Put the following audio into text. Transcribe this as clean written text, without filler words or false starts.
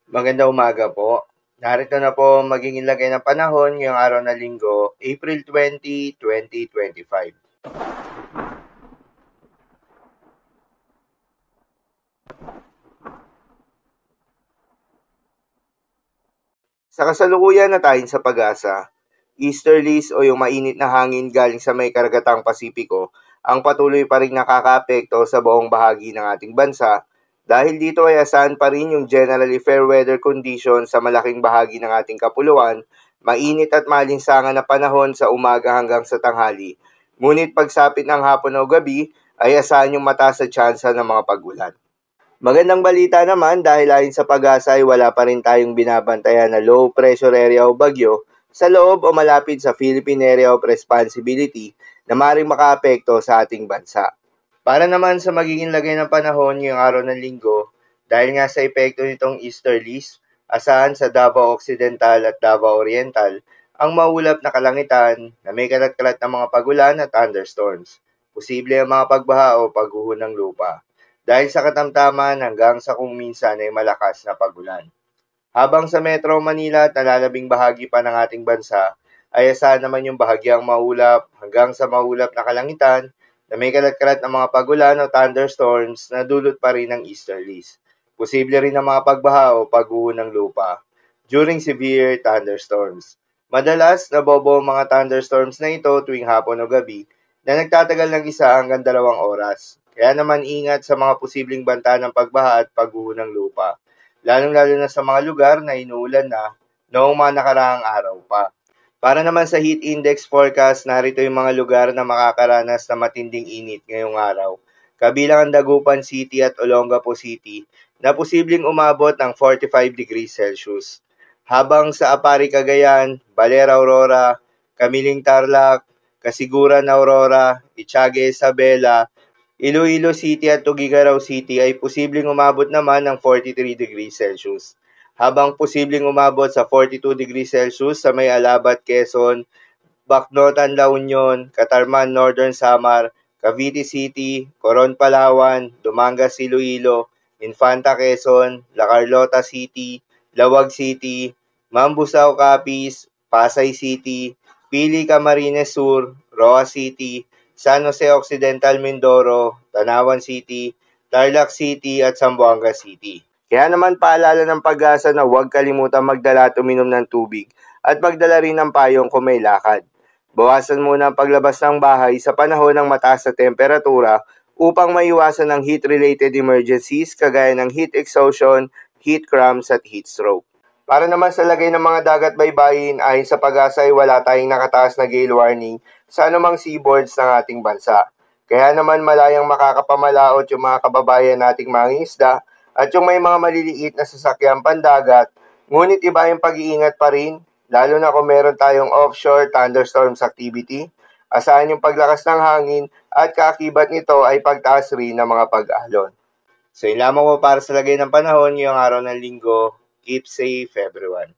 Magandang umaga po. Narito na po ang magiging lagay ng panahon ngayong araw na linggo, April 20, 2025. Sa kasalukuyan na tayo sa pag-asa, easterlies o yung mainit na hangin galing sa may karagatang Pasipiko ang patuloy pa rin nakakaapekto sa buong bahagi ng ating bansa dahil dito ay asahan pa rin yung generally fair weather condition sa malaking bahagi ng ating kapuluan, mainit at malinsangan na panahon sa umaga hanggang sa tanghali. Ngunit pagsapit ng hapon o gabi ay asahan yung mataas sa tsansa ng mga pag-ulan. Magandang balita naman dahil ayon sa pag-asa ay wala pa rin tayong binabantayan na low pressure area o bagyo sa loob o malapit sa Philippine Area of Responsibility na maaaring makaapekto sa ating bansa. Para naman sa magiging lagay ng panahon ngayong araw ng linggo, dahil nga sa epekto nitong easterlies, asahan sa Davao Occidental at Davao Oriental ang maulap na kalangitan na may kalat-kalat na mga pagulan at thunderstorms. Posible ang mga pagbaha o pagguho ng lupa dahil sa katamtaman hanggang sa kung minsan ay malakas na pagulan. Habang sa Metro Manila at nalalabing bahagi pa ng ating bansa, ay asahan naman yung bahagyang maulap hanggang sa maulap na kalangitan na may kalat-kalat na mga pagulan o thunderstorms na dulot pa rin ng easterlies. Posible rin ang mga pagbaha o pagguho ng lupa during severe thunderstorms. Madalas, nabobo ang mga thunderstorms na ito tuwing hapon o gabi na nagtatagal ng 1 hanggang 2 oras. Kaya naman ingat sa mga posibleng banta ng pagbaha at pagguho ng lupa, lalong-lalo na sa mga lugar na inuulan na noong mga nakaraang araw pa. Para naman sa heat index forecast, narito yung mga lugar na makakaranas na matinding init ngayong araw. Kabilang ang Dagupan City at Olongapo City na posibleng umabot ng 45 degrees Celsius. Habang sa Apari Cagayan, Balera Aurora, Kamiling Tarlac, Kasiguran Aurora, Itiague Isabela, Iloilo City at Tuguegarao City ay posibleng umabot naman ng 43 degrees Celsius, habang posibleng umabot sa 42 degrees Celsius sa may Alabat, Quezon, Bacnotan, La Union, Catarman, Northern Samar, Cavite City, Coron, Palawan, Dumangas, Iloilo, Infanta, Quezon, La Carlota City, Lawag City, Mambusaw, Capiz, Pasay City, Pili, Camarines Sur, Roa City, San Jose Occidental, Mindoro, Tanawan City, Tarlac City at Zamboanga City. Kaya naman paalala ng pag-asa na huwag kalimutan magdala at uminom ng tubig at magdala rin ng payong kung may lakad. Bawasan muna ang paglabas ng bahay sa panahon ng mataas na temperatura upang maiwasan ang heat-related emergencies kagaya ng heat exhaustion, heat cramps at heat stroke. Para naman sa lagay ng mga dagat baybayin, ayon sa pag-asa ay wala tayong nakataas na gale warning sa anumang seaboards ng ating bansa. Kaya naman malayang makakapamalaot yung mga kababayan nating mangingisda at yung may mga maliliit na sasakyan pandagat, ngunit iba yung pag-iingat pa rin, lalo na kung meron tayong offshore thunderstorms activity. Asahan yung paglakas ng hangin at kaakibat nito ay pagtaas rin ng mga pag-alon. So yun lamang po para sa lagay ng panahon ngayong araw ng linggo. Keep safe everyone.